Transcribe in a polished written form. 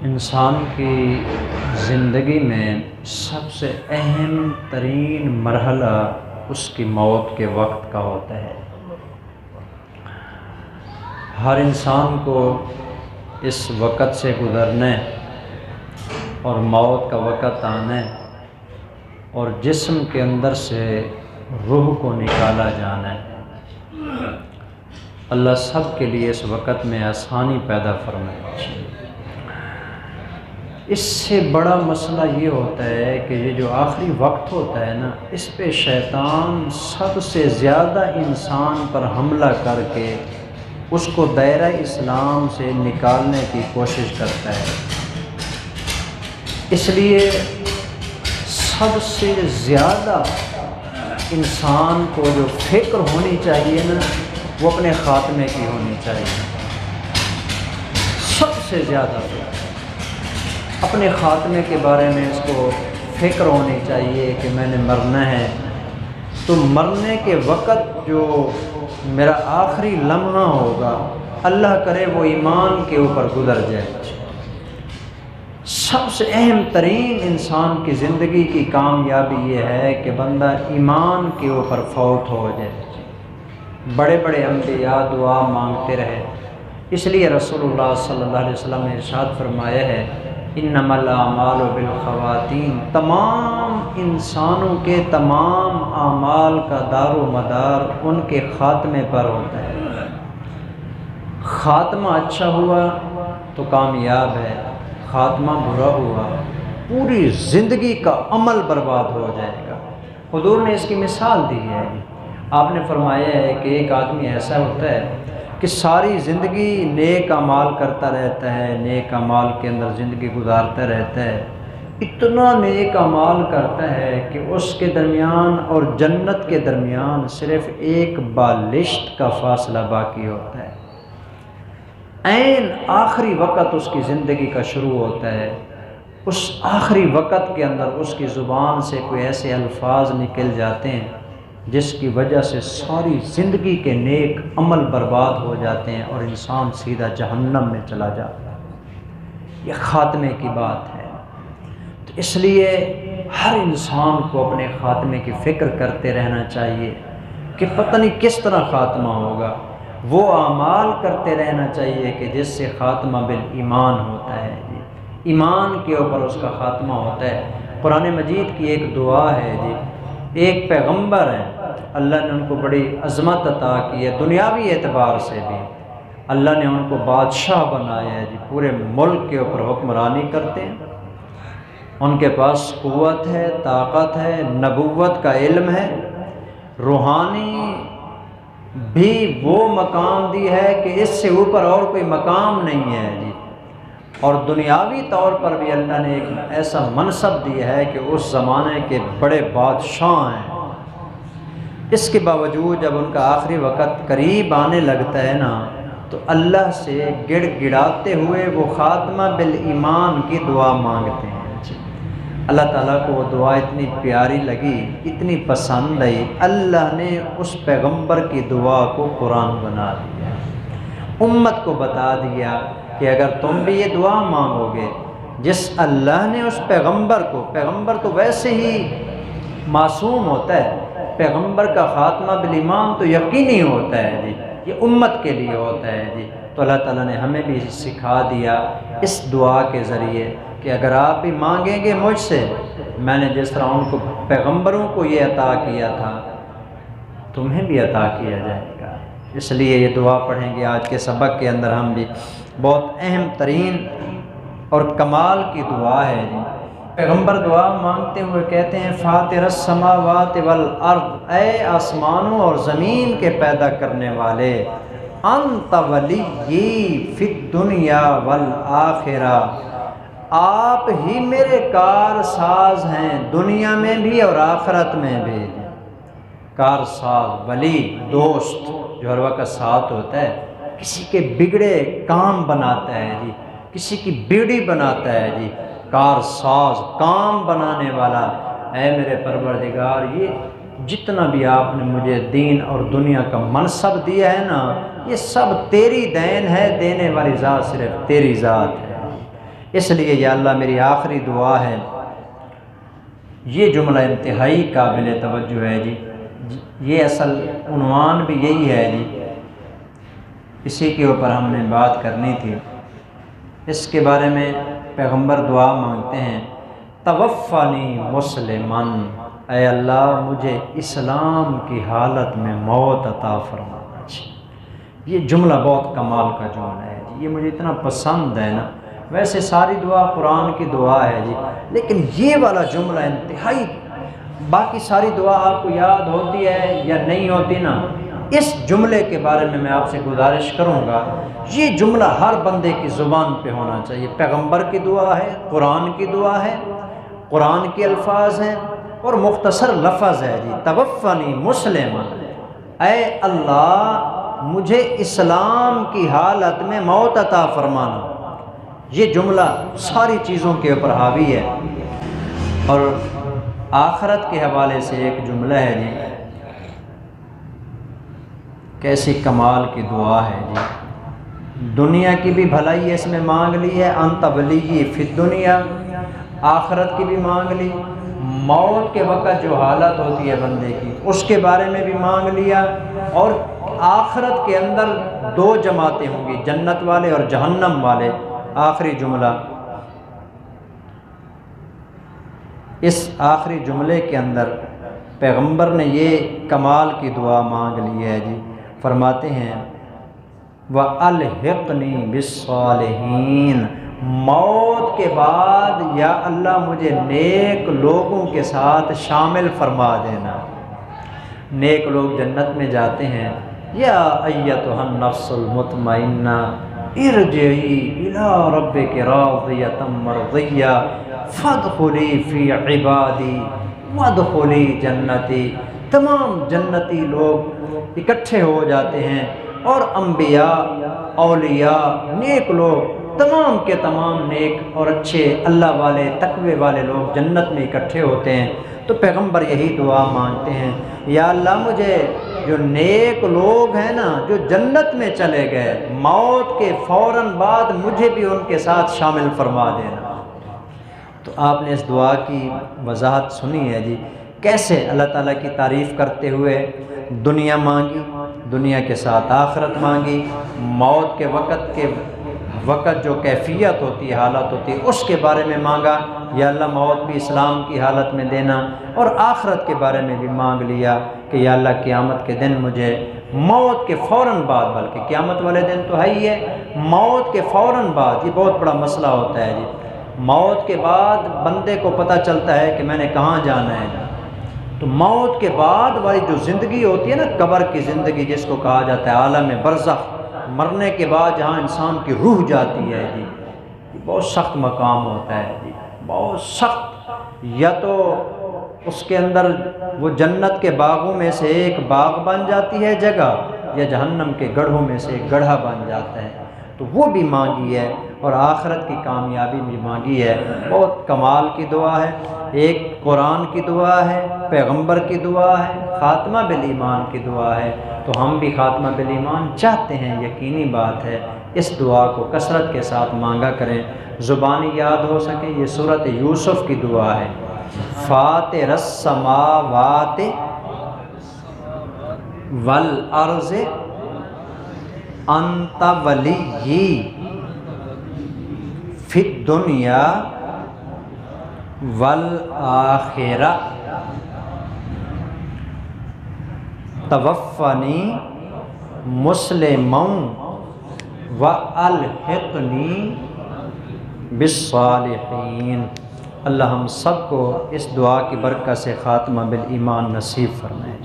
انسان کی زندگی میں سب سے اہم ترین مرحلہ اس کی موت کے وقت کا ہوتا ہے۔ ہر انسان کو اس وقت سے گزرنے اور موت کا وقت آنے اور جسم کے اندر سے روح کو نکالا جانا ہے۔ اللہ سب کے لیے اس وقت میں آسانی پیدا فرمائے۔ اس سے بڑا مسئلہ یہ ہوتا ہے کہ یہ جو آخری وقت ہوتا ہے نا، اس پہ شیطان سب سے زیادہ انسان پر حملہ کر کے اس کو دائرہ اسلام سے نکالنے کی کوشش کرتا ہے۔ اس لیے سب سے زیادہ انسان کو جو فکر ہونی چاہیے نا، وہ اپنے خاتمے کی ہونی چاہیے۔ سب سے زیادہ اپنے خاتمے کے بارے میں اس کو فکر ہونی چاہیے کہ میں نے مرنا ہے، تو مرنے کے وقت جو میرا آخری لمحہ ہوگا، اللہ کرے وہ ایمان کے اوپر گزر جائے۔ سب سے اہم ترین انسان کی زندگی کی کامیابی یہ ہے کہ بندہ ایمان کے اوپر فوت ہو جائے۔ بڑے بڑے انبیاء دعا مانگتے رہے، اس لیے رسول اللہ صلی اللہ علیہ وسلم نے ارشاد فرمایا ہے، انما الاعمال بالخواتیم، تمام انسانوں کے تمام اعمال کا دار و مدار ان کے خاتمے پر ہوتا ہے۔ خاتمہ اچھا ہوا تو کامیاب ہے، خاتمہ برا ہوا پوری زندگی کا عمل برباد ہو جائے گا۔ حضور نے اس کی مثال دی ہے، آپ نے فرمایا ہے کہ ایک آدمی ایسا ہوتا ہے کہ ساری زندگی نیک اعمال کرتا رہتا ہے، نیک اعمال کے اندر زندگی گزارتا رہتا ہے، اتنا نیک اعمال کرتا ہے کہ اس کے درمیان اور جنت کے درمیان صرف ایک بالشت کا فاصلہ باقی ہوتا ہے۔ عین آخری وقت اس کی زندگی کا شروع ہوتا ہے، اس آخری وقت کے اندر اس کی زبان سے کوئی ایسے الفاظ نکل جاتے ہیں جس کی وجہ سے ساری زندگی کے نیک عمل برباد ہو جاتے ہیں اور انسان سیدھا جہنم میں چلا جاتا ہے۔ یہ خاتمے کی بات ہے، تو اس لیے ہر انسان کو اپنے خاتمے کی فکر کرتے رہنا چاہیے کہ پتہ نہیں کس طرح خاتمہ ہوگا۔ وہ اعمال کرتے رہنا چاہیے کہ جس سے خاتمہ بالایمان ہوتا ہے، ایمان کے اوپر اس کا خاتمہ ہوتا ہے۔ قرآن مجید کی ایک دعا ہے جی، ایک پیغمبر ہیں، اللہ نے ان کو بڑی عظمت عطا کی ہے، دنیاوی اعتبار سے بھی اللہ نے ان کو بادشاہ بنایا ہے جی، پورے ملک کے اوپر حکمرانی کرتے ہیں، ان کے پاس قوت ہے، طاقت ہے، نبوت کا علم ہے، روحانی بھی وہ مقام دی ہے کہ اس سے اوپر اور کوئی مقام نہیں ہے جی، اور دنیاوی طور پر بھی اللہ نے ایک ایسا منصب دیا ہے کہ اس زمانے کے بڑے بادشاہ ہیں۔ اس کے باوجود جب ان کا آخری وقت قریب آنے لگتا ہے نا، تو اللہ سے گڑ گڑاتے ہوئے وہ خاتمہ بالایمان کی دعا مانگتے ہیں۔ اللہ تعالیٰ کو وہ دعا اتنی پیاری لگی، اتنی پسند آئی، اللہ نے اس پیغمبر کی دعا کو قرآن بنا دیا، امت کو بتا دیا کہ اگر تم بھی یہ دعا مانگو گے، جس اللہ نے اس پیغمبر کو، پیغمبر تو ویسے ہی معصوم ہوتا ہے، پیغمبر کا خاتمہ بالایمان تو یقینی ہوتا ہے جی، یہ امت کے لیے ہوتا ہے جی، تو اللہ تعالیٰ نے ہمیں بھی سکھا دیا اس دعا کے ذریعے کہ اگر آپ بھی مانگیں گے مجھ سے، میں نے جس طرح ان کو پیغمبروں کو یہ عطا کیا تھا تمہیں بھی عطا کیا جائے گا۔ اس لیے یہ دعا پڑھیں گے آج کے سبق کے اندر ہم بھی، بہت اہم ترین اور کمال کی دعا ہے جی۔ پیغمبر دعا مانگتے ہوئے کہتے ہیں، فاطر السماوات والارض، اے آسمانوں اور زمین کے پیدا کرنے والے، انت ولی فی الدنیا والآخرہ، آپ ہی میرے کار ساز ہیں دنیا میں بھی اور آخرت میں بھی۔ کار ساز، ولی، دوست جو ہر وقت ساتھ ہوتا ہے، کسی کے بگڑے کام بناتا ہے جی، کسی کی بیڑی بناتا ہے جی، کار ساز، کام بنانے والا۔ اے میرے پروردگار، یہ جتنا بھی آپ نے مجھے دین اور دنیا کا منصب دیا ہے نا، یہ سب تیری دین ہے، دینے والی ذات صرف تیری ذات ہے۔ اس لیے یا اللہ میری آخری دعا ہے، یہ جملہ انتہائی قابل توجہ ہے جی، یہ اصل عنوان بھی یہی ہے جی، اسی کے اوپر ہم نے بات کرنی تھی۔ اس کے بارے میں پیغمبر دعا مانگتے ہیں، توفنی مسلمن، اے اللہ مجھے اسلام کی حالت میں موت عطا فرما۔ یہ جملہ بہت کمال کا جملہ ہے جی، یہ مجھے اتنا پسند ہے نا۔ ویسے ساری دعا قرآن کی دعا ہے جی، لیکن یہ والا جملہ انتہائی، باقی ساری دعا آپ کو یاد ہوتی ہے یا نہیں ہوتی نا، اس جملے کے بارے میں آپ سے گزارش کروں گا، یہ جملہ ہر بندے کی زبان پہ ہونا چاہیے۔ پیغمبر کی دعا ہے، قرآن کی دعا ہے، قرآن کے الفاظ ہیں اور مختصر لفظ ہے جی، توفنی مسلمن، اے اللہ مجھے اسلام کی حالت میں موت عطا فرمانا۔ یہ جملہ ساری چیزوں کے اوپر حاوی ہے۔ اور آخرت کے حوالے سے ایک جملہ ہے جی، کیسی کمال کی دعا ہے جی، دنیا کی بھی بھلائی اس میں مانگ لی ہے، انت ولی فی الدنیا، آخرت کی بھی مانگ لی، موت کے وقت جو حالت ہوتی ہے بندے کی اس کے بارے میں بھی مانگ لیا، اور آخرت کے اندر دو جماعتیں ہوں گی، جنت والے اور جہنم والے۔ آخری جملہ، اس آخری جملے کے اندر پیغمبر نے یہ کمال کی دعا مانگ لی ہے جی، فرماتے ہیں وَأَلْحِقْنِي بِالصَّالِحِينَ، موت کے بعد یا اللہ مجھے نیک لوگوں کے ساتھ شامل فرما دینا۔ نیک لوگ جنت میں جاتے ہیں، یا ایتھا النفس المطمئنہ ارجعی الی ربک راضیۃ مرضیہ فادخلی فی عبادی وادخلی جنتی۔ تمام جنتی لوگ اکٹھے ہو جاتے ہیں، اور انبیاء، اولیاء، نیک لوگ، تمام کے تمام نیک اور اچھے اللہ والے تقوی والے لوگ جنت میں اکٹھے ہوتے ہیں۔ تو پیغمبر یہی دعا مانگتے ہیں، یا اللہ مجھے جو نیک لوگ ہیں نا جو جنت میں چلے گئے، موت کے فوراً بعد مجھے بھی ان کے ساتھ شامل فرما دینا۔ تو آپ نے اس دعا کی وضاحت سنی ہے جی، کیسے اللہ تعالیٰ کی تعریف کرتے ہوئے دنیا مانگی، دنیا کے ساتھ آخرت مانگی، موت کے وقت جو کیفیت ہوتی ہے، حالت ہوتی ہے، اس کے بارے میں مانگا، یا اللہ موت بھی اسلام کی حالت میں دینا، اور آخرت کے بارے میں بھی مانگ لیا کہ یا اللہ قیامت کے دن مجھے موت کے فوراً بعد، بلکہ قیامت والے دن تو ہے ہی ہے، موت کے فوراً بعد، یہ بہت بڑا مسئلہ ہوتا ہے جی، موت کے بعد بندے کو پتہ چلتا ہے کہ میں نے کہاں جانا ہے۔ تو موت کے بعد والی جو زندگی ہوتی ہے نا، قبر کی زندگی جس کو کہا جاتا ہے عالم برزخ، مرنے کے بعد جہاں انسان کی روح جاتی ہے جی، بہت سخت مقام ہوتا ہے جی، بہت سخت۔ یا تو اس کے اندر وہ جنت کے باغوں میں سے ایک باغ بن جاتی ہے جگہ، یا جہنم کے گڑھوں میں سے ایک گڑھا بن جاتا ہے، تو وہ بھی مانگی ہے، اور آخرت کی کامیابی بھی مانگی ہے۔ بہت کمال کی دعا ہے، ایک قرآن کی دعا ہے، پیغمبر کی دعا ہے، خاتمہ بالایمان کی دعا ہے۔ تو ہم بھی خاتمہ بالایمان چاہتے ہیں، یقینی بات ہے، اس دعا کو کثرت کے ساتھ مانگا کریں، زبانی یاد ہو سکے۔ یہ سورۃ یوسف کی دعا ہے، فاطر السماوات والارض انت ولی فی الدنیا والآخرہ توفنی مسلما والحقنی بالصالحین۔ اللہ ہم سب کو اس دعا کی برکت سے خاتمہ بالایمان نصیب فرمائے۔